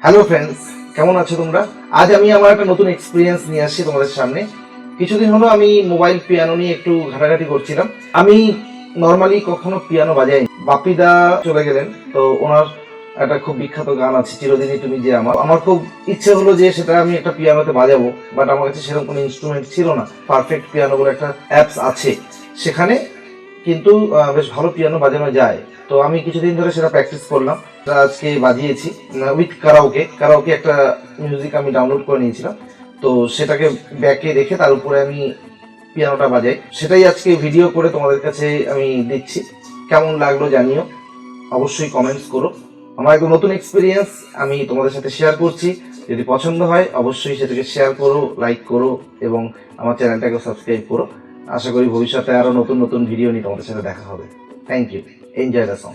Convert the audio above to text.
Hello friends, কেমন আছো তোমরা? আজ আমি আমার একটা নতুন এক্সপিরিয়েন্স নিয়ে আসছি তোমাদের সামনে। কিছুদিন হলো আমি মোবাইল পিয়ানো নিয়ে একটু ঘাটাঘাটি করছিলাম। আমি নর্মালি কখনো পিয়ানো বাজাইনি। বাপিদা চলে গেলেন, তো ওনার একটা খুব বিখ্যাত গান আছে, চিরদিনই তুমি যে আমার। আমার খুব ইচ্ছে হলো যে সেটা আমি একটা পিয়ানোতে বাজাবো, বাট আমার কাছে সেরকম কোনো ইনস্ট্রুমেন্ট ছিল না। পারফেক্ট পিয়ানো বলে একটা অ্যাপস আছে, সেখানে কিন্তু বেশ ভালো পিয়ানো বাজানো যায়। তো আমি কিছুদিন ধরে সেটা প্র্যাকটিস করলাম, আজকে বাজিয়েছি উইথ কারাওকে। কারাওকে একটা মিউজিক আমি ডাউনলোড করে নিয়েছিলাম, তো সেটাকে ব্যাকে রেখে তার উপরে আমি পিয়ানোটা বাজাই। সেটাই আজকে ভিডিও করে তোমাদের কাছে আমি দিচ্ছি। কেমন লাগলো জানিও, অবশ্যই কমেন্টস করো। আমার একদম নতুন এক্সপিরিয়েন্স আমি তোমাদের সাথে শেয়ার করছি। যদি পছন্দ হয় অবশ্যই সেটাকে শেয়ার করো, লাইক করো এবং আমার চ্যানেলটাকে সাবস্ক্রাইব করো। আশা করি ভবিষ্যতে আরো নতুন নতুন ভিডিও নিয়ে তোমাদের সাথে দেখা হবে। Thank you, enjoy the song.